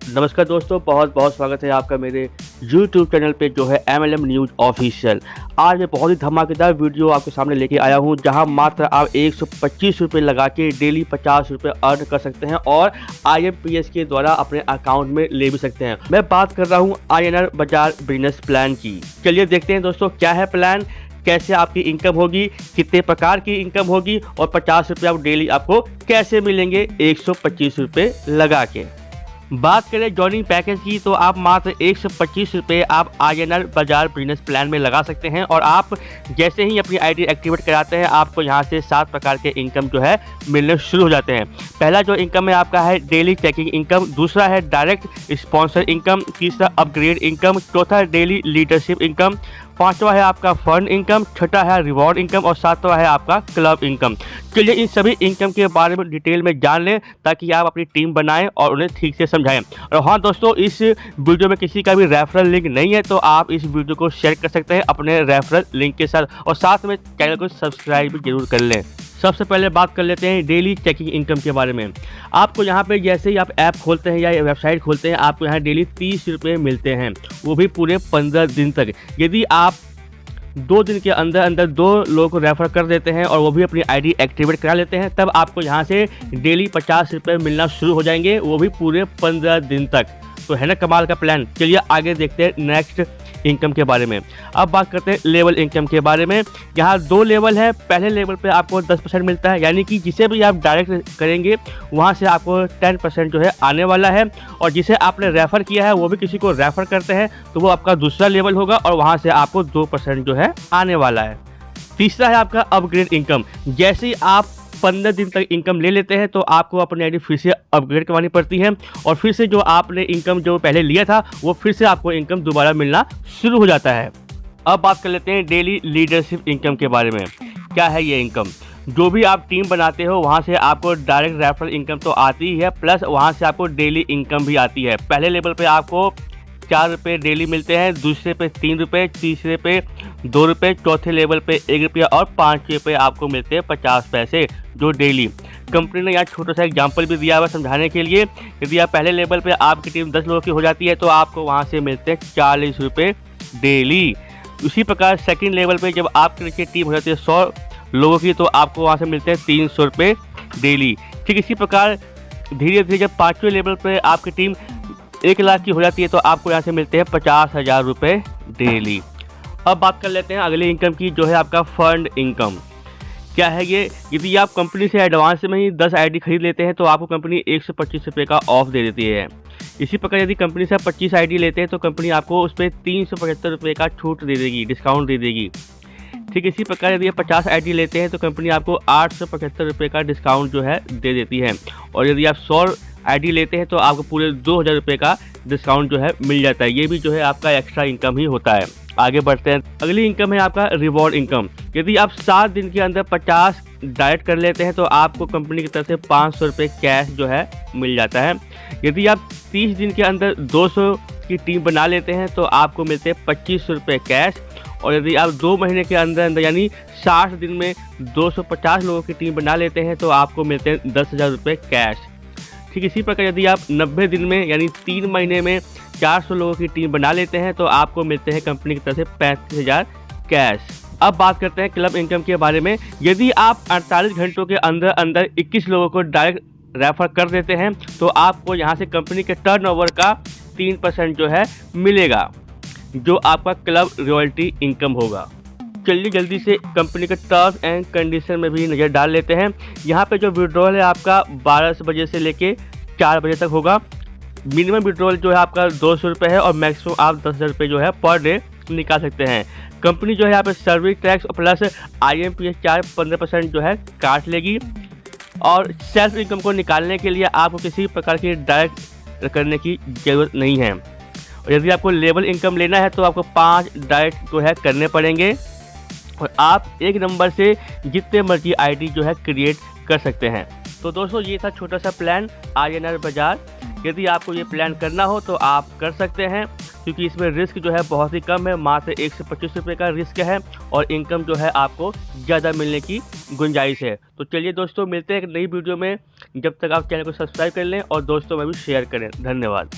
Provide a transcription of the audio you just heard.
नमस्कार दोस्तों, बहुत बहुत स्वागत है आपका मेरे YouTube चैनल पे जो है MLM न्यूज़ ऑफिशियल। आज मैं बहुत ही धमाकेदार वीडियो आपके सामने लेके आया हूँ, जहां मात्र आप 125 रुपये लगा के डेली 50 रुपये अर्न कर सकते हैं और IMPS के द्वारा अपने अकाउंट में ले भी सकते हैं। मैं बात कर रहा हूँ INR बाजार बिजनेस प्लान की। चलिए देखते हैं दोस्तों क्या है प्लान, कैसे आपकी इनकम होगी, कितने प्रकार की इनकम होगी और 50 रुपये आप डेली आपको कैसे मिलेंगे 125 रुपये लगा के। बात करें जॉइनिंग पैकेज की तो आप मात्र 125 रुपये आप INR बाजार बिजनेस प्लान में लगा सकते हैं और आप जैसे ही अपनी आईडी एक्टिवेट कराते हैं आपको यहां से 7 प्रकार के इनकम जो है मिलने शुरू हो जाते हैं। पहला जो इनकम है आपका है डेली चेकिंग इनकम, दूसरा है डायरेक्ट स्पॉन्सर इनकम, तीसरा अपग्रेड इनकम, चौथा डेली लीडरशिप इनकम, पांचवा है आपका फंड इनकम, छठा है रिवॉर्ड इनकम और सातवां है आपका क्लब इनकम। चलिए इन सभी इनकम के बारे में डिटेल में जान लें ताकि आप अपनी टीम बनाएं और उन्हें ठीक से समझाएं। और हाँ दोस्तों, इस वीडियो में किसी का भी रेफरल लिंक नहीं है तो आप इस वीडियो को शेयर कर सकते हैं अपने रेफरल लिंक के साथ और साथ में चैनल को सब्सक्राइब भी जरूर कर लें। सबसे पहले बात कर लेते हैं डेली चेकिंग इनकम के बारे में। आपको यहाँ पे जैसे ही आप ऐप खोलते हैं या वेबसाइट खोलते हैं आपको यहाँ डेली 30 रुपये मिलते हैं, वो भी पूरे 15 दिन तक। यदि आप 2 दिन के अंदर अंदर 2 लोगों को रेफर कर देते हैं और वो भी अपनी आईडी एक्टिवेट करा लेते हैं तब आपको यहाँ से डेली 50 रुपये मिलना शुरू हो जाएंगे, वो भी पूरे 15 दिन तक। तो है ना कमाल का प्लान। चलिए आगे देखते हैं नेक्स्ट इनकम के बारे में। अब बात करते हैं लेवल इनकम के बारे में। यहाँ 2 लेवल है। पहले लेवल पे आपको 10% मिलता है, यानी कि जिसे भी आप डायरेक्ट करेंगे वहाँ से आपको 10% जो है आने वाला है और जिसे आपने रेफ़र किया है वो भी किसी को रेफ़र करते हैं तो वो आपका दूसरा लेवल होगा और वहाँ से आपको 2% जो है आने वाला है। तीसरा है आपका अपग्रेड इनकम। जैसे ही आप 15 दिन तक इनकम ले लेते हैं तो आपको अपनी आईडी फिर से अपग्रेड करवानी पड़ती है और फिर से जो आपने इनकम जो पहले लिया था वो फिर से आपको इनकम दोबारा मिलना शुरू हो जाता है। अब बात कर लेते हैं डेली लीडरशिप इनकम के बारे में। क्या है ये इनकम? जो भी आप टीम बनाते हो वहाँ से आपको डायरेक्ट रेफरल इनकम तो आती ही है, प्लस वहाँ से आपको डेली इनकम भी आती है। पहले लेवल पे आपको 4 रुपये डेली मिलते हैं, दूसरे पे 3 रुपये, तीसरे पे 2 रुपये, चौथे लेवल पे 1 रुपया और 5 रुपये आपको मिलते हैं 50 पैसे जो डेली। कंपनी ने यहाँ छोटा सा एग्जांपल भी दिया हुआ समझाने के लिए। यदि आप पहले लेवल पे आपकी टीम 10 लोगों की हो जाती है तो आपको वहाँ से मिलते हैं 40 रुपये डेली। उसी प्रकार सेकेंड लेवल पे जब आपकी नीचे टीम हो जाती है 100 लोगों की तो आपको वहाँ से मिलते हैं 300 रुपये डेली। ठीक इसी प्रकार धीरे धीरे जब 5वें लेवल पर आपकी टीम 1 लाख की हो जाती है तो आपको यहाँ से मिलते हैं 50,000 रुपये डेली। अब बात कर लेते हैं अगले इनकम की जो है आपका फंड इनकम। क्या है ये? यदि आप कंपनी से एडवांस में ही 10 आईडी खरीद लेते हैं तो आपको कंपनी 125 रुपये का ऑफ दे देती है। इसी प्रकार यदि कंपनी से आप 25 आईडी लेते हैं तो कंपनी आपको उस पर 375 रुपये का छूट दे देगी, डिस्काउंट दे देगी। ठीक इसी प्रकार यदि आप 50 आईडी लेते हैं तो कंपनी आपको 875 रुपये का डिस्काउंट जो है दे देती है और यदि आप 100 आईडी लेते हैं तो आपको पूरे 2000 रुपये का डिस्काउंट जो है मिल जाता है। ये भी जो है आपका एक्स्ट्रा इनकम ही होता है। आगे बढ़ते हैं। अगली इनकम है आपका रिवॉर्ड इनकम। यदि आप 7 दिन के अंदर 50 डायरेक्ट कर लेते हैं तो आपको कंपनी की तरफ से 500 रुपये कैश जो है मिल जाता है। यदि आप 30 दिन के अंदर 200 की टीम बना लेते हैं तो आपको मिलते हैं 25 रुपये कैश और यदि आप 2 महीने के अंदर अंदर यानी 60 दिन में 250 लोगों की टीम बना लेते हैं तो आपको मिलते हैं 10,000 रुपये कैश। ठीक इसी प्रकार यदि आप 90 दिन में यानी 3 महीने में 400 लोगों की टीम बना लेते हैं तो आपको मिलते हैं कंपनी की तरफ से 35,000 कैश। अब बात करते हैं क्लब इनकम के बारे में। यदि आप 48 घंटों के अंदर अंदर 21 लोगों को डायरेक्ट रेफर कर देते हैं तो आपको यहाँ से कंपनी के टर्नओवर का 3% जो है मिलेगा, जो आपका क्लब रॉयल्टी इनकम होगा। चलिए जल्दी से कंपनी के टर्म्स एंड कंडीशन में भी नज़र डाल लेते हैं। यहाँ पे जो विड्रॉल है आपका 12 बजे से लेके 4 बजे तक होगा। मिनिमम विड्रॉल जो है आपका 200 रुपये है और मैक्सिमम आप 10,000 रुपये जो है पर डे निकाल सकते हैं। कंपनी जो है यहाँ पे service tax plus IMPS charge 15% जो है काट लेगी और सेल्फ इनकम को निकालने के लिए आपको किसी प्रकार की डायरेक्ट करने की ज़रूरत नहीं है। और यदि आपको लेवल इनकम लेना है तो आपको 5 डायरेक्ट जो है करने पड़ेंगे और आप 1 नंबर से जितने मर्जी आईडी जो है क्रिएट कर सकते हैं। तो दोस्तों ये था छोटा सा प्लान INR बाजार। यदि आपको ये प्लान करना हो तो आप कर सकते हैं क्योंकि इसमें रिस्क जो है बहुत ही कम है, मात्र 125 रुपये का रिस्क है और इनकम जो है आपको ज़्यादा मिलने की गुंजाइश है। तो चलिए दोस्तों मिलते हैं एक नई वीडियो में। जब तक आप चैनल को सब्सक्राइब कर लें और दोस्तों में भी शेयर करें। धन्यवाद।